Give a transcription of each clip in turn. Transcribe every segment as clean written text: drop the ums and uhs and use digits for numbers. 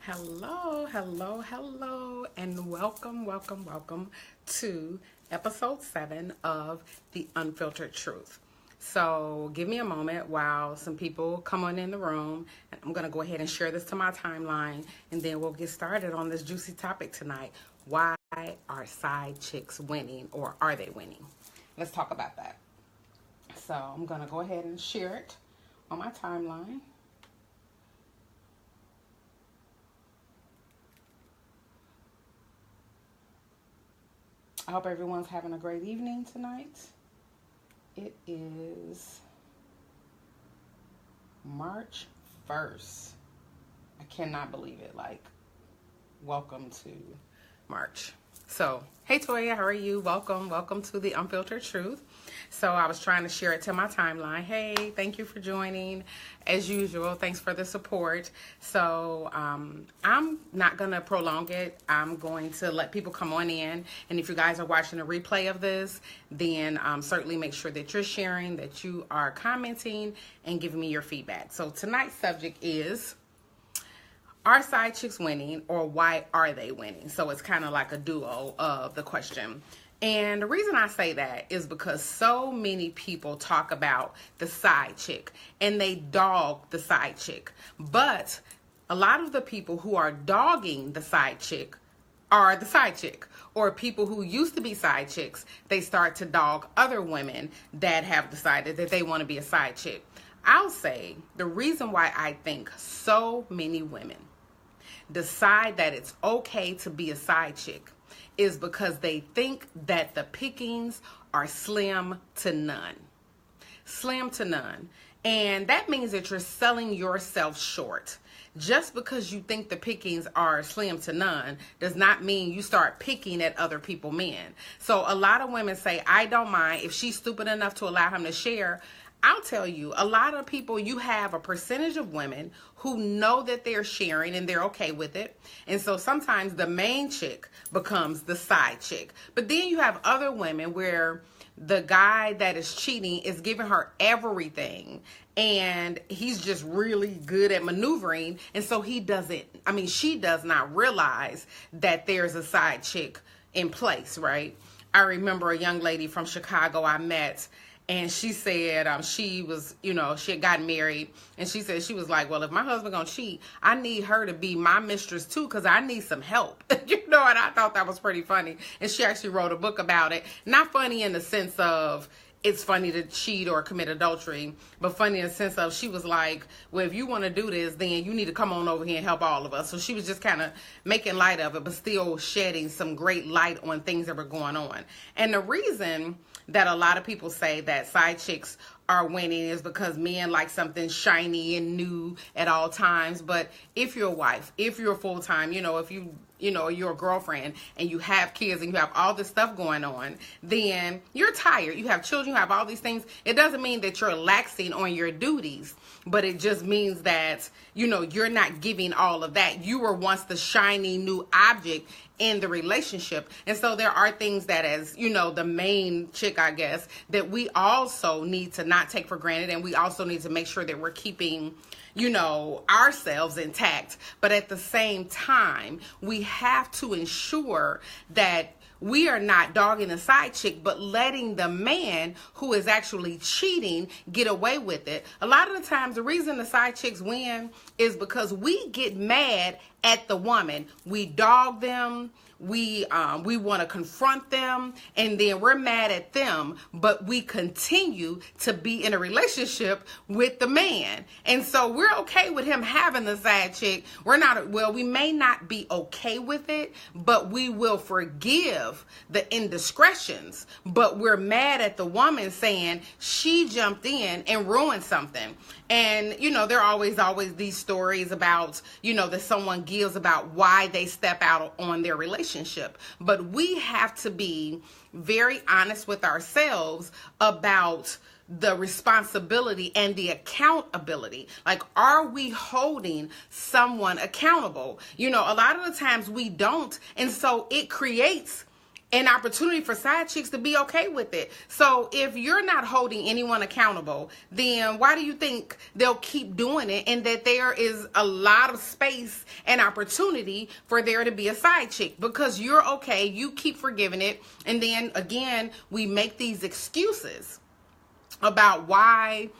Hello, and welcome to episode 7 of the Unfiltered Truth. So give me a moment while some people come on in the room, and I'm going to go ahead and share this to my timeline, and then we'll get started on this juicy topic tonight. Why are side chicks winning, or are they winning? Let's talk about that. So I'm going to go ahead and share it on my timeline. I hope everyone's having a great evening tonight. It is March 1st. I cannot believe it. Welcome to March. So, hey Toya, how are you? Welcome to the Unfiltered Truth. So I was trying to share it to my timeline. Hey, thank you for joining. As usual, thanks for the support. So I'm not going to prolong it. I'm going to let people come on in. And if you guys are watching a replay of this, then certainly make sure that you're sharing, that you are commenting, and giving me your feedback. So tonight's subject is, are side chicks winning, or why are they winning? So it's kind of like a duo of the question. And the reason I say that is because so many people talk about the side chick and they dog the side chick. But a lot of the people who are dogging the side chick are the side chick, or people who used to be side chicks. They start to dog other women that have decided that they want to be a side chick. I'll say the reason why I think so many women decide that it's okay to be a side chick is because they think that the pickings are slim to none. Slim to none. And that means that you're selling yourself short. Just because you think the pickings are slim to none does not mean you start picking at other people men. So a lot of women say, I don't mind if she's stupid enough to allow him to share. I'll tell you, a lot of people, you have a percentage of women who know that they're sharing and they're okay with it. And so sometimes the main chick becomes the side chick. But then you have other women where the guy that is cheating is giving her everything and he's just really good at maneuvering. And so she does not realize that there's a side chick in place, right? I remember a young lady from Chicago I met. And she said she had gotten married. And she said, she was like, well, if my husband gonna cheat, I need her to be my mistress too, because I need some help. And I thought that was pretty funny. And she actually wrote a book about it. Not funny in the sense of it's funny to cheat or commit adultery, but funny in the sense of she was like, well, if you want to do this, then you need to come on over here and help all of us. So she was just kind of making light of it, but still shedding some great light on things that were going on. And the reason that a lot of people say that side chicks are winning is because men like something shiny and new at all times. But if you're a wife, if you're full-time, if you're a girlfriend and you have kids and you have all this stuff going on, then you're tired. You have children, you have all these things. It doesn't mean that you're relaxing on your duties, but it just means that, you're not giving all of that. You were once the shiny new object in the relationship. And so there are things that, as the main chick, I guess, that we also need to not take for granted. And we also need to make sure that we're keeping ourselves intact. But at the same time, we have to ensure that we are not dogging the side chick, but letting the man who is actually cheating get away with it. A lot of the times, the reason the side chicks win is because we get mad at the woman. We dog them. We want to confront them, and then we're mad at them, but we continue to be in a relationship with the man. And so we're okay with him having the side chick. We may not be okay with it, but we will forgive the indiscretions. But we're mad at the woman saying she jumped in and ruined something. And, there are always these stories about, that someone gives about why they step out on their relationship. But we have to be very honest with ourselves about the responsibility and the accountability. Like, are we holding someone accountable? A lot of the times we don't. And so it creates an opportunity for side chicks to be okay with it. So if you're not holding anyone accountable, then why do you think they'll keep doing it, and that there is a lot of space and opportunity for there to be a side chick? Because you're okay, you keep forgiving it, and then again, we make these excuses about why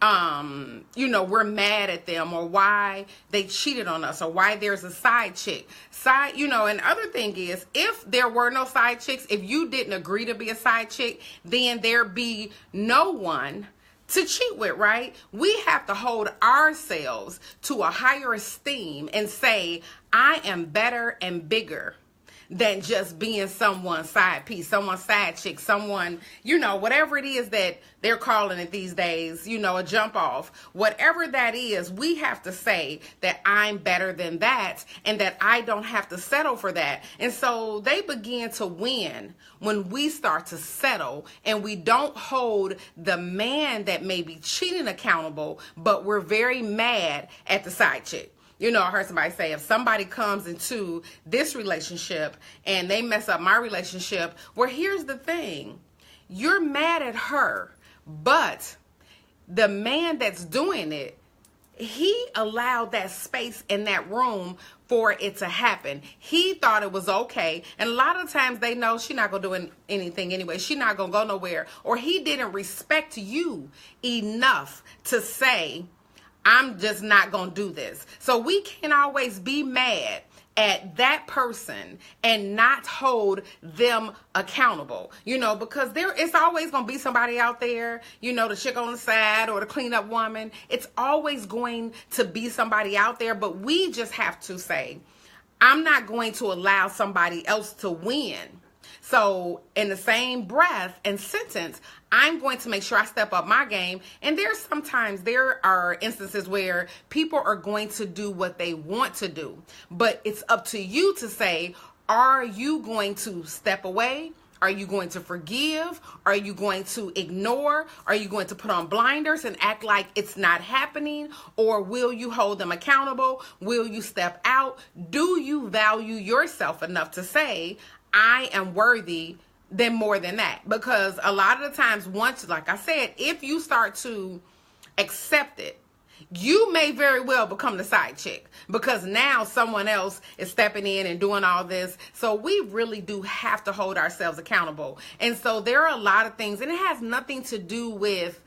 we're mad at them, or why they cheated on us, or why there's a side chick. And other thing is, if there were no side chicks, if you didn't agree to be a side chick, then there'd be no one to cheat with, right? We have to hold ourselves to a higher esteem and say, I am better and bigger than just being someone's side piece, someone's side chick, someone, whatever it is that they're calling it these days, a jump off. Whatever that is, we have to say that I'm better than that, and that I don't have to settle for that. And so they begin to win when we start to settle, and we don't hold the man that may be cheating accountable, but we're very mad at the side chick. I heard somebody say, if somebody comes into this relationship and they mess up my relationship, well, here's the thing. You're mad at her, but the man that's doing it, he allowed that space in that room for it to happen. He thought it was okay. And a lot of times they know she's not going to do anything anyway. She's not going to go nowhere. Or he didn't respect you enough to say, I'm just not going to do this. So we can't always be mad at that person and not hold them accountable, because it's always going to be somebody out there, the chick on the side or the cleanup woman. It's always going to be somebody out there, but we just have to say, I'm not going to allow somebody else to win. So in the same breath and sentence, I'm going to make sure I step up my game. And there are instances where people are going to do what they want to do. But it's up to you to say, are you going to step away? Are you going to forgive? Are you going to ignore? Are you going to put on blinders and act like it's not happening? Or will you hold them accountable? Will you step out? Do you value yourself enough to say, I am worthy than more than that? Because a lot of the times, once, like I said, if you start to accept it, you may very well become the side chick, because now someone else is stepping in and doing all this. So we really do have to hold ourselves accountable. And so there are a lot of things, and it has nothing to do with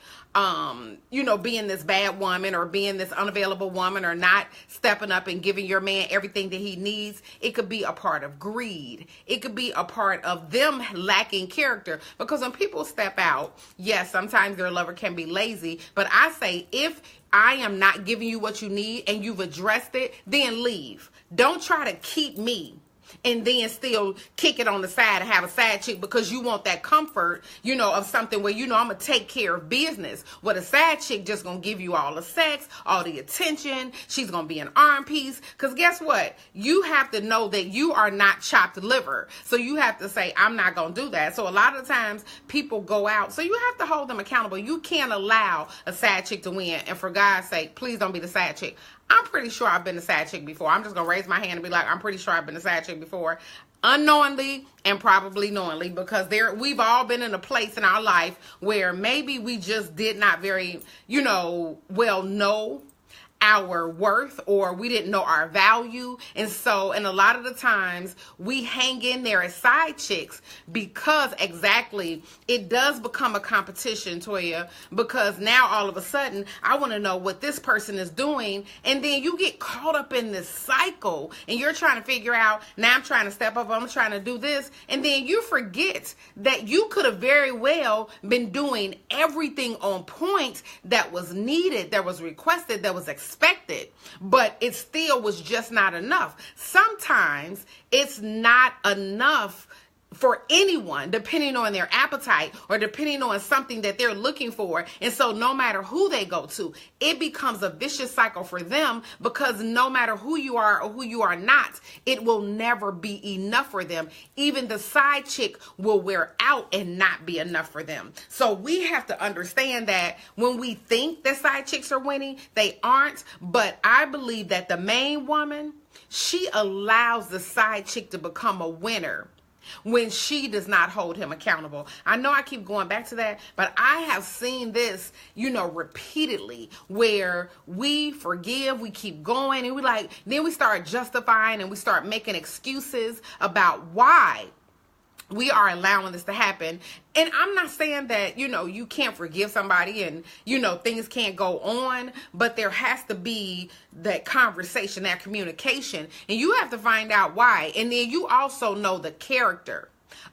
being this bad woman or being this unavailable woman or not stepping up and giving your man everything that he needs. It could be a part of greed. It could be a part of them lacking character, because when people step out, yes, sometimes their lover can be lazy, but I say, if I am not giving you what you need and you've addressed it, then leave. Don't try to keep me and then still kick it on the side and have a side chick because you want that comfort, of something where, I'm going to take care of business. Well, the side chick just going to give you all the sex, all the attention. She's going to be an arm piece. Because guess what? You have to know that you are not chopped liver. So you have to say, I'm not going to do that. So a lot of times people go out. So you have to hold them accountable. You can't allow a side chick to win. And for God's sake, please don't be the side chick. I'm pretty sure I've been a side chick before. I'm just going to raise my hand and be like, I'm pretty sure I've been a side chick before. Unknowingly and probably knowingly, because we've all been in a place in our life where maybe we just did not very, well know our worth, or we didn't know our value. And a lot of the times we hang in there as side chicks because exactly it does become a competition, Toya, because now all of a sudden I want to know what this person is doing. And then you get caught up in this cycle and you're trying to figure out, now I'm trying to step up, I'm trying to do this. And then you forget that you could have very well been doing everything on point that was needed, that was requested, that was expected, but it still was just not enough. Sometimes it's not enough for anyone, depending on their appetite or depending on something that they're looking for. And so no matter who they go to, it becomes a vicious cycle for them, because no matter who you are or who you are not, it will never be enough for them. Even the side chick will wear out and not be enough for them. So we have to understand that when we think that side chicks are winning, they aren't. But I believe that the main woman, she allows the side chick to become a winner. when she does not hold him accountable. I know I keep going back to that, but I have seen this, repeatedly, where we forgive, we keep going, and then we start justifying and we start making excuses about why we are allowing this to happen. And I'm not saying that, you can't forgive somebody and, things can't go on, but there has to be that conversation, that communication, and you have to find out why. And then you also know the character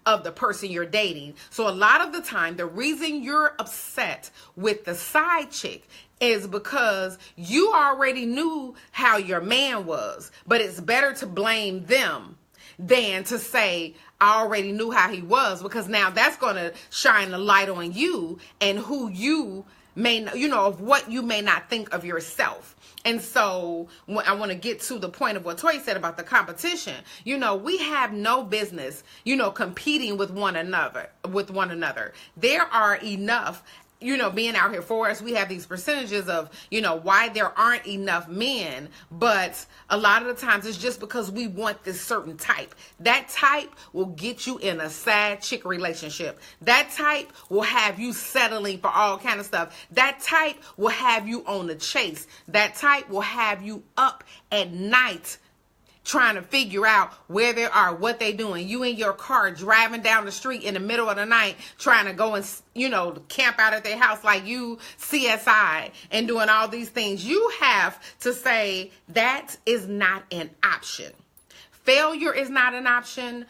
of the person you're dating. So a lot of the time, the reason you're upset with the side chick is because you already knew how your man was, but it's better to blame them than to say, I already knew how he was, because now that's going to shine a light on you and who you may, of what you may not think of yourself. And so I want to get to the point of what Toy said about the competition. We have no business, competing with one another. There are enough, being out here for us. We have these percentages of, why there aren't enough men, but a lot of the times it's just because we want this certain type. That type will get you in a sad chick relationship. That type will have you settling for all kind of stuff. That type will have you on the chase. That type will have you up at night trying to figure out where they are, what they doing. You in your car driving down the street in the middle of the night trying to go and, camp out at their house like you CSI and doing all these things. You have to say that is not an option. Failure is not an option.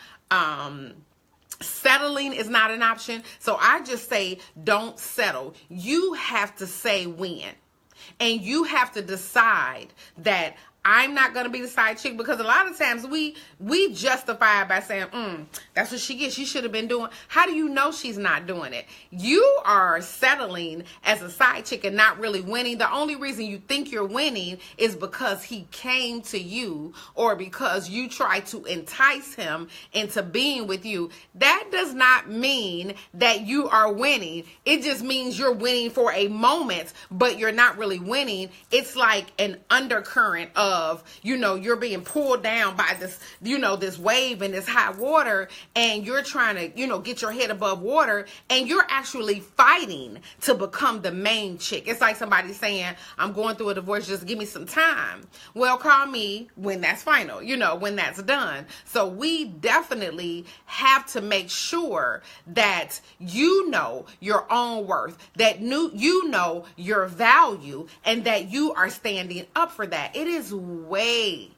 Settling is not an option. So I just say don't settle. You have to say when. And you have to decide that I'm not going to be the side chick, because a lot of times we justify it by saying, that's what she gets. She should have been doing. How do you know she's not doing it? You are settling as a side chick and not really winning. The only reason you think you're winning is because he came to you or because you tried to entice him into being with you. That does not mean that you are winning. It just means you're winning for a moment, but you're not really winning. It's like an undercurrent of, you're being pulled down by this, this wave and this high water, and you're trying to, get your head above water, and you're actually fighting to become the main chick. It's like somebody saying, I'm going through a divorce, just give me some time. Well, call me when that's final, when that's done. So we definitely have to make sure that you know your own worth, that you know your value, and that you are standing up for that. It is way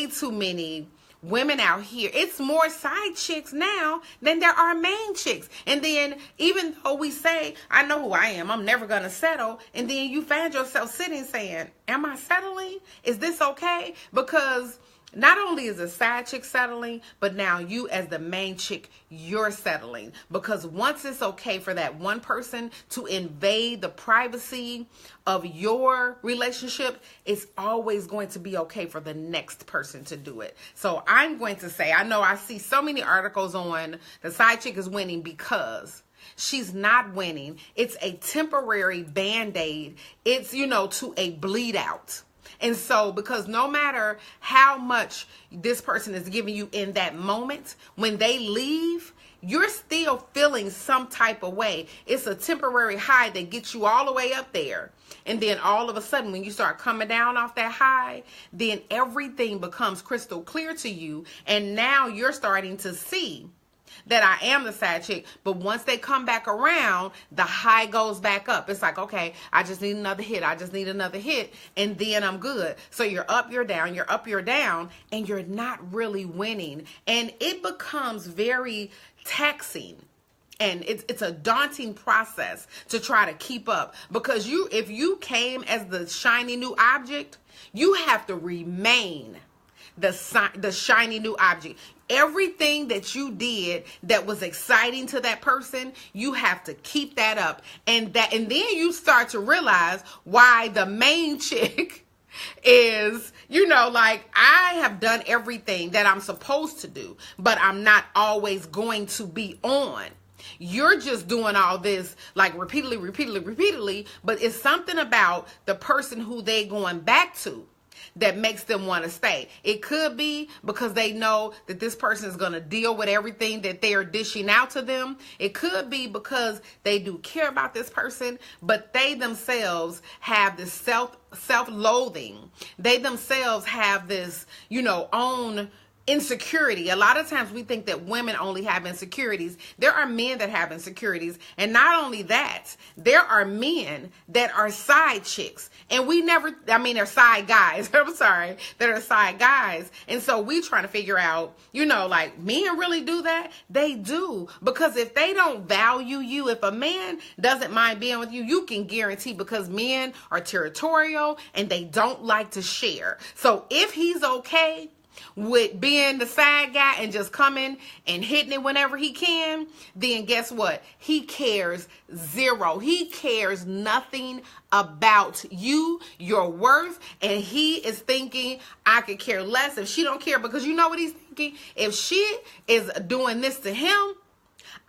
too many women out here. It's more side chicks now than there are main chicks. And then even though we say, I know who I am, I'm never going to settle. And then you find yourself sitting saying, am I settling? Is this okay? Because not only is a side chick settling, but now you as the main chick, you're settling. Because once it's okay for that one person to invade the privacy of your relationship, it's always going to be okay for the next person to do it. So I'm going to say, I know I see so many articles on the side chick is winning because she's not winning. It's a temporary Band-Aid. It's, to a bleed out. And so, because no matter how much this person is giving you in that moment, when they leave, you're still feeling some type of way. It's a temporary high that gets you all the way up there. And then all of a sudden, when you start coming down off that high, then everything becomes crystal clear to you. And now you're starting to see that I am the side chick. But once they come back around, the high goes back up. It's like, okay, I just need another hit. I just need another hit. And then I'm good. So you're up, you're down, you're up, you're down, and you're not really winning. And it becomes very taxing. And it's a daunting process to try to keep up, because if you came as the shiny new object, you have to remain the shiny new object. Everything that you did that was exciting to that person, you have to keep that up. And then you start to realize why the main chick is, like, I have done everything that I'm supposed to do, but I'm not always going to be on. You're just doing all this like repeatedly, but it's something about the person who they going back to that makes them want to stay. It could be because they know that this person is going to deal with everything that they are dishing out to them. It could be because they do care about this person, but they themselves have this self-loathing. They themselves have this, own insecurity. A lot of times we think that women only have insecurities. There are men that have insecurities. And not only that, there are men that are side chicks. And they're side guys. I'm sorry. That are side guys. And so we trying to figure out, like, men really do that? They do. Because if they don't value you, if a man doesn't mind being with you, you can guarantee, because men are territorial and they don't like to share. So if he's okay with being the side guy and just coming and hitting it whenever he can, then guess what? He cares zero. He cares nothing about you, your worth, and he is thinking, I could care less if she don't care, because you know what he's thinking? If she is doing this to him,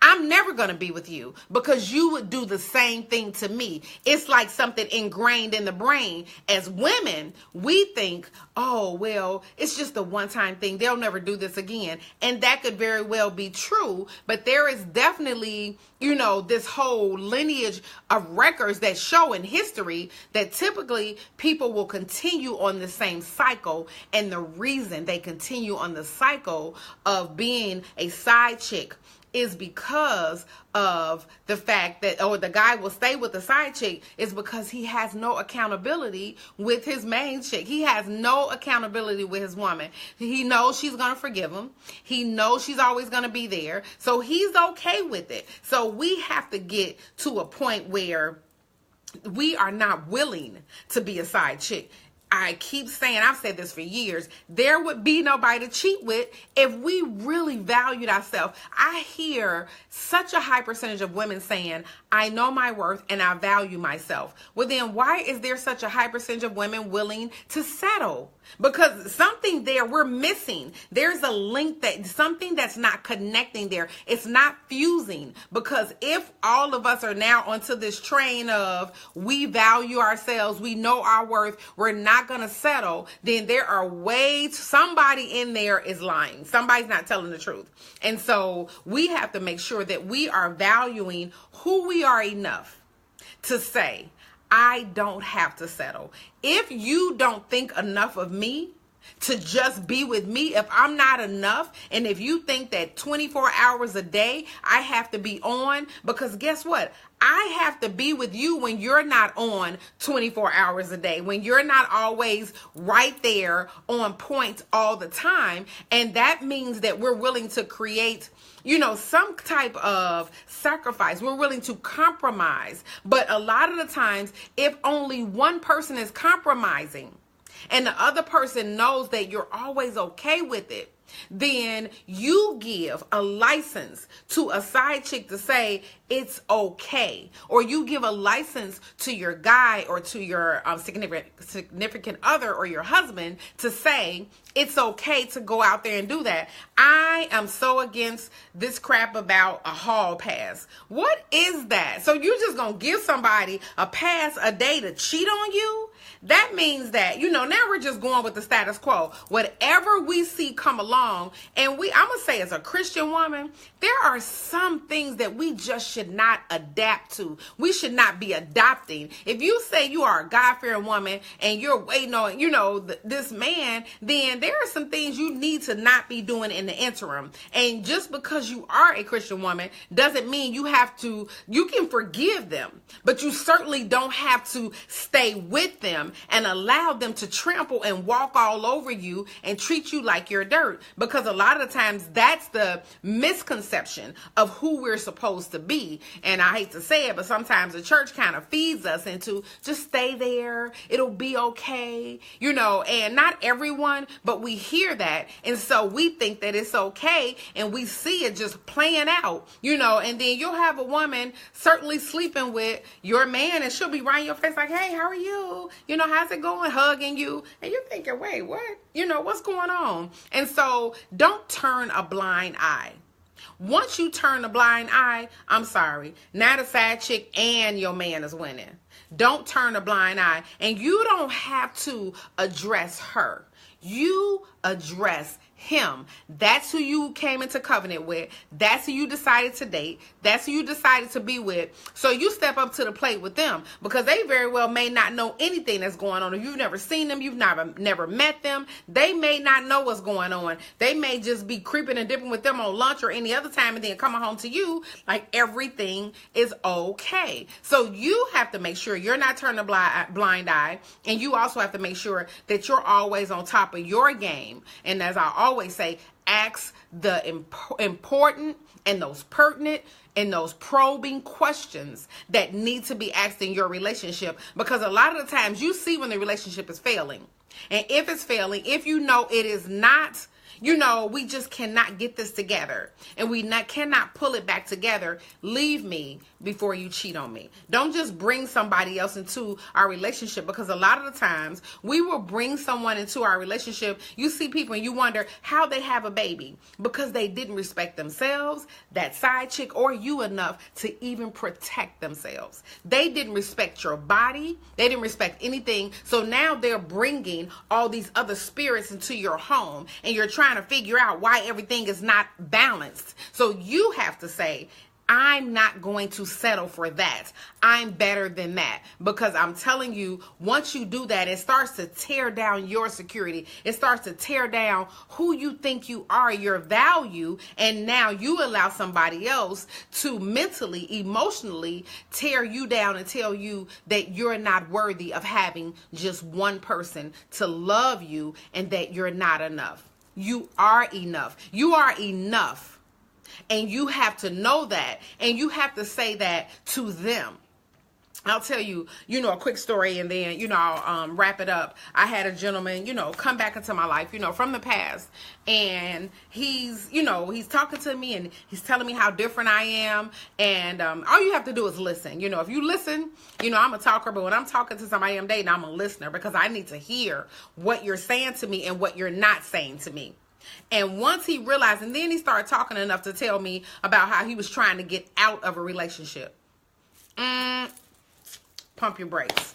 I'm never going to be with you because you would do the same thing to me. It's like something ingrained in the brain. As women, we think, oh, well, it's just a one-time thing. They'll never do this again. And that could very well be true. But there is definitely, this whole lineage of records that show in history that typically people will continue on the same cycle. And the reason they continue on the cycle of being a side chick is because of the fact that, the guy will stay with the side chick, is because he has no accountability with his main chick. He has no accountability with his woman. He knows she's going to forgive him. He knows she's always going to be there. So he's okay with it. So we have to get to a point where we are not willing to be a side chick. I keep saying, I've said this for years, there would be nobody to cheat with if we really valued ourselves. I hear such a high percentage of women saying, I know my worth and I value myself. Well, then why is there such a high percentage of women willing to settle? Because something there we're missing. There's a link, something that's not connecting there. It's not fusing. Because if all of us are now onto this train of we value ourselves, we know our worth, we're not going to settle, then there are somebody in there is lying. Somebody's not telling the truth. And so we have to make sure that we are valuing who we are enough to say, I don't have to settle. If you don't think enough of me to just be with me, if I'm not enough, and if you think that 24 hours a day I have to be on, because guess what? I have to be with you when you're not on 24 hours a day, when you're not always right there on point all the time. And that means that we're willing to create, some type of sacrifice. We're willing to compromise. But a lot of the times, if only one person is compromising and the other person knows that you're always okay with it, then you give a license to a side chick to say it's okay. Or you give a license to your guy or to your significant other or your husband to say it's okay to go out there and do that. I am so against this crap about a hall pass. What is that? So you're just going to give somebody a pass a day to cheat on you? That means that, now we're just going with the status quo. Whatever we see come along, and I'm going to say as a Christian woman, there are some things that we just should not adapt to. We should not be adopting. If you say you are a God-fearing woman and you're waiting on, this man, then there are some things you need to not be doing in the interim. And just because you are a Christian woman doesn't mean you can forgive them, but you certainly don't have to stay with them and allow them to trample and walk all over you and treat you like you're dirt. Because a lot of the times that's the misconception of who we're supposed to be. And I hate to say it, but sometimes the church kind of feeds us into just stay there. It'll be okay. And not everyone, but we hear that. And so we think that it's okay. And we see it just playing out, and then you'll have a woman certainly sleeping with your man and she'll be right in your face like, hey, how are you? How's it going? Hugging you. And you're thinking, wait, what? What's going on? And so don't turn a blind eye. Once you turn a blind eye, I'm sorry. Now the side chick and your man is winning. Don't turn a blind eye. And you don't have to address her. You address him. That's who you came into covenant with. That's who you decided to date. That's who you decided to be with. So you step up to the plate with them, because they very well may not know anything that's going on. If you've never seen them, you've never met them, they may not know what's going on. They may just be creeping and dipping with them on lunch or any other time and then coming home to you like everything is okay. So you have to make sure you're not turning a blind eye, and you also have to make sure that you're always on top of your game. And as I always say, ask the important and those pertinent and those probing questions that need to be asked in your relationship, because a lot of the times you see when the relationship is failing. And if it's failing, if you know it is not, we just cannot get this together and we cannot pull it back together, leave me before you cheat on me. Don't just bring somebody else into our relationship, because a lot of the times we will bring someone into our relationship. You see people and you wonder how they have a baby, because they didn't respect themselves, that side chick, or you enough to even protect themselves. They didn't respect your body. They didn't respect anything. So now they're bringing all these other spirits into your home, and you're trying to figure out why everything is not balanced. So you have to say, I'm not going to settle for that. I'm better than that. Because I'm telling you, once you do that, it starts to tear down your security. It starts to tear down who you think you are, your value. And now you allow somebody else to mentally, emotionally tear you down and tell you that you're not worthy of having just one person to love you, and that you're not enough. You are enough. You are enough. And you have to know that, and you have to say that to them. I'll tell you, a quick story, and then, I'll wrap it up. I had a gentleman, come back into my life, from the past, and he's talking to me, and he's telling me how different I am, and all you have to do is listen. If you listen, I'm a talker, but when I'm talking to somebody I'm dating, I'm a listener, because I need to hear what you're saying to me and what you're not saying to me. And once he realized, and then he started talking enough to tell me about how he was trying to get out of a relationship. Pump your brakes.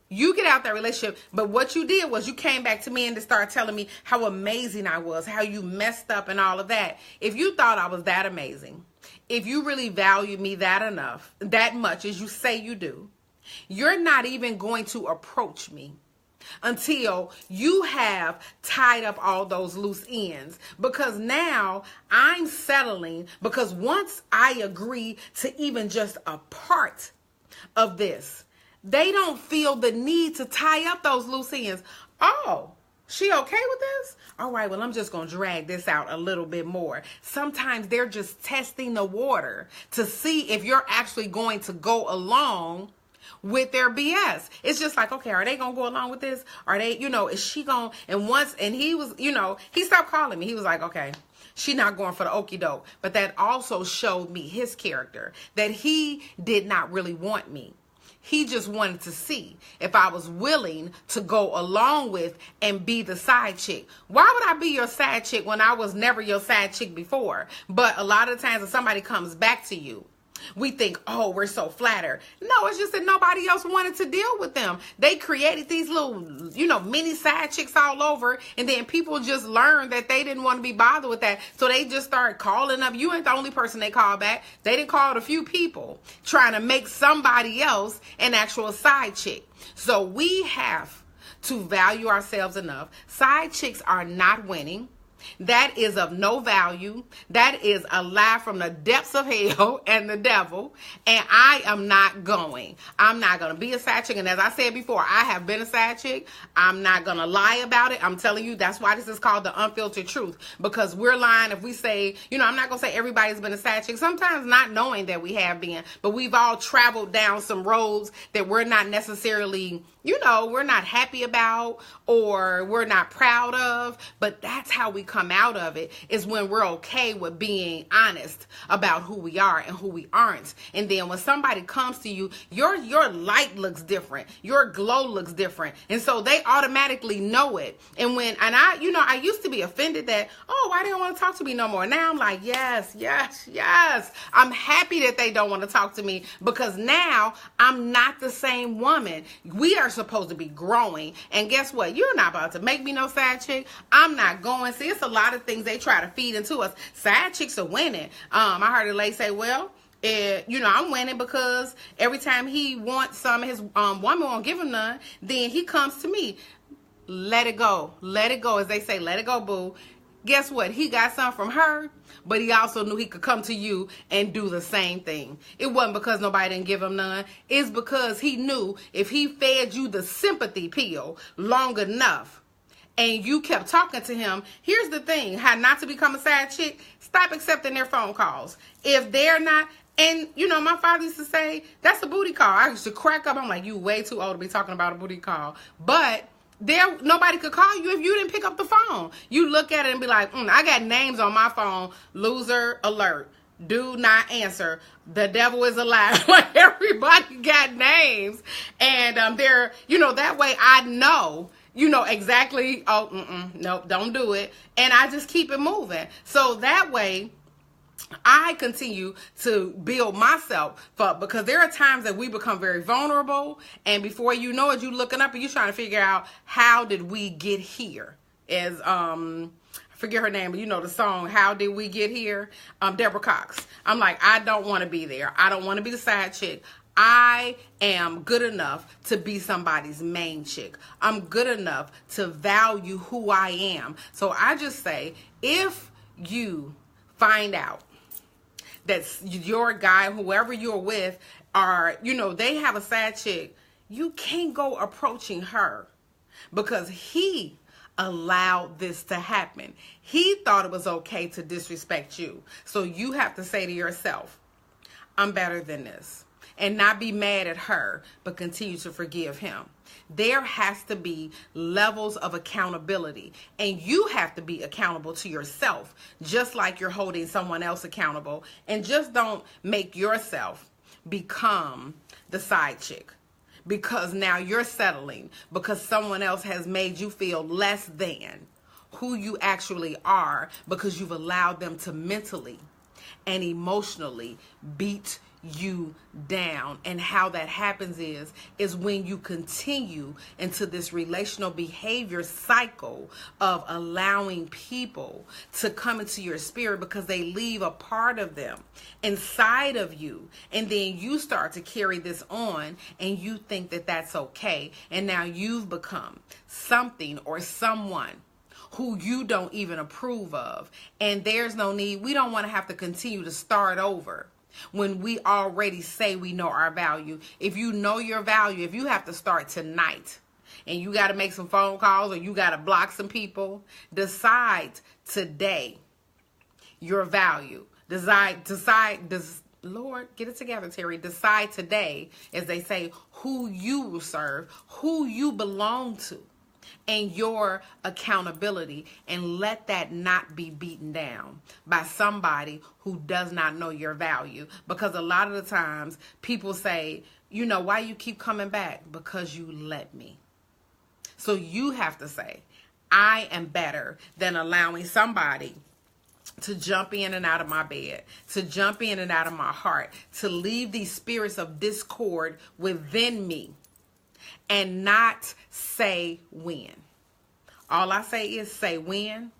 You get out that relationship, but what you did was you came back to me and started telling me how amazing I was, how you messed up and all of that. If you thought I was that amazing, if you really value me that much as you say you do, you're not even going to approach me until you have tied up all those loose ends. Because now I'm settling, because once I agree to even just a part of this, they don't feel the need to tie up those loose ends. Oh, she okay with this? All right, well, I'm just going to drag this out a little bit more. Sometimes they're just testing the water to see if you're actually going to go along with their BS. It's just like, okay, are they gonna go along with this? Are they, is she gonna? And he was, he stopped calling me. He was like, okay, she not going for the okie doke. But that also showed me his character, that he did not really want me. He just wanted to see if I was willing to go along with and be the side chick. Why would I be your side chick when I was never your side chick before? But a lot of times when somebody comes back to you, we think, oh, we're so flattered. No, it's just that nobody else wanted to deal with them. They created these little, mini side chicks all over. And then people just learned that they didn't want to be bothered with that. So they just started calling up. You ain't the only person they called back. They done called a few people trying to make somebody else an actual side chick. So we have to value ourselves enough. Side chicks are not winning. That is of no value. That is a lie from the depths of hell and the devil. And I am not going. I'm not going to be a side chick. And as I said before, I have been a side chick. I'm not going to lie about it. I'm telling you, that's why this is called the unfiltered truth. Because we're lying if we say, I'm not going to say everybody's been a side chick. Sometimes not knowing that we have been. But we've all traveled down some roads that we're not necessarily, we're not happy about or we're not proud of. But that's how we come out of it is when we're okay with being honest about who we are and who we aren't. And then when somebody comes to you, your light looks different, your glow looks different, and so they automatically know it. And I used to be offended that, oh, why they don't want to talk to me no more. Now I'm like, yes. I'm happy that they don't want to talk to me, because now I'm not the same woman. We are supposed to be growing, and guess what? You're not about to make me no side chick. I'm not going. See, it's a lot of things they try to feed into us. Side chicks are winning. I heard a lady say, well, I'm winning because every time he wants some, his woman won't give him none, then he comes to me. Let it go. Let it go. As they say, let it go, boo. Guess what? He got some from her, but he also knew he could come to you and do the same thing. It wasn't because nobody didn't give him none. It's because he knew if he fed you the sympathy pill long enough and you kept talking to him, here's the thing, how not to become a side chick: stop accepting their phone calls. If they're not, and my father used to say, that's a booty call. I used to crack up. I'm like, you way too old to be talking about a booty call. But nobody could call you if you didn't pick up the phone. You look at it and be like, I got names on my phone: loser alert, do not answer, the devil is alive. Like, everybody got names, and they're, that way I know, exactly. Oh, nope, don't do it, and I just keep it moving. So that way I continue to build myself up, because there are times that we become very vulnerable, and before you know it, you looking up and you're trying to figure out, how did we get here? As I forget her name, but the song, How Did We Get Here? Deborah Cox. I'm like, I don't want to be there. I don't want to be the side chick. I am good enough to be somebody's main chick. I'm good enough to value who I am. So I just say, if you find out that your guy, whoever you're with, they have a side chick, you can't go approaching her, because he allowed this to happen. He thought it was okay to disrespect you. So you have to say to yourself, I'm better than this, and not be mad at her, but continue to forgive him. There has to be levels of accountability, and you have to be accountable to yourself, just like you're holding someone else accountable. And just don't make yourself become the side chick, because now you're settling because someone else has made you feel less than who you actually are, because you've allowed them to mentally and emotionally beat you down. And how that happens is when you continue into this relational behavior cycle of allowing people to come into your spirit, because they leave a part of them inside of you, and then you start to carry this on, and you think that that's okay, and now you've become something or someone who you don't even approve of. And there's no need. We don't want to have to continue to start over when we already say we know our value. If you know your value, if you have to start tonight and you got to make some phone calls, or you got to block some people, decide today your value. Lord, get it together, Terry. Decide today, as they say, who you will serve, who you belong to, and your accountability, and let that not be beaten down by somebody who does not know your value. Because a lot of the times people say, why you keep coming back? Because you let me. So you have to say, I am better than allowing somebody to jump in and out of my bed, to jump in and out of my heart, to leave these spirits of discord within me, and not say when. All I say is say when.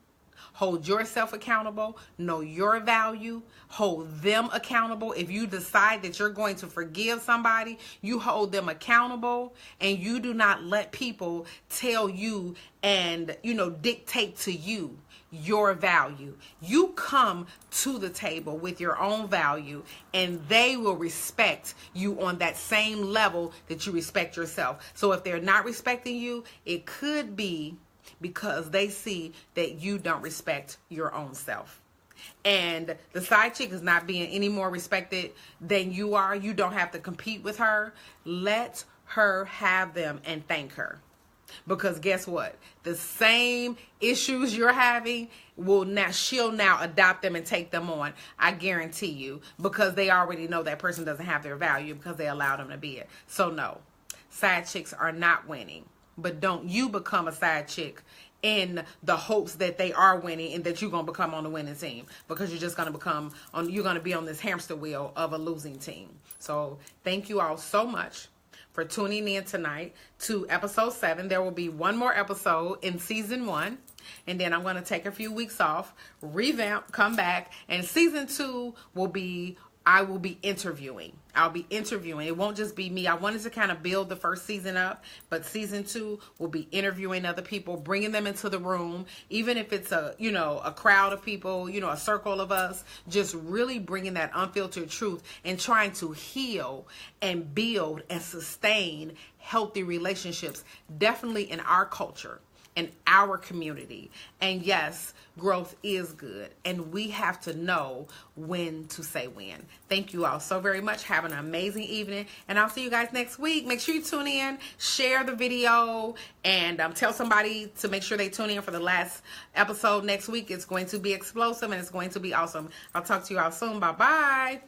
Hold yourself accountable. Know your value. Hold them accountable. If you decide that you're going to forgive somebody, you hold them accountable, and you do not let people tell you and, dictate to you your value. You come to the table with your own value, and they will respect you on that same level that you respect yourself. So if they're not respecting you, it could be because they see that you don't respect your own self. And the side chick is not being any more respected than you are. You don't have to compete with her. Let her have them and thank her. Because guess what? The same issues you're having she'll now adopt them and take them on. I guarantee you, because they already know that person doesn't have their value because they allowed them to be it. So no, side chicks are not winning. But don't you become a side chick in the hopes that they are winning and that you're going to become on the winning team, because you're just going to you're going to be on this hamster wheel of a losing team. So thank you all so much for tuning in tonight to episode 7. There will be one more episode in season 1. And then I'm going to take a few weeks off, revamp, come back. And season 2 will be, I will be interviewing. I'll be interviewing. It won't just be me. I wanted to kind of build the first season up, but season 2 will be interviewing other people, bringing them into the room, even if it's a crowd of people, a circle of us, just really bringing that unfiltered truth and trying to heal and build and sustain healthy relationships, definitely in our culture, in our community. And yes, growth is good, and we have to know when to say when. Thank you all so very much. Have an amazing evening, and I'll see you guys next week. Make sure you tune in, share the video, and tell somebody to make sure they tune in for the last episode next week. It's going to be explosive and it's going to be awesome. I'll talk to you all soon. Bye bye.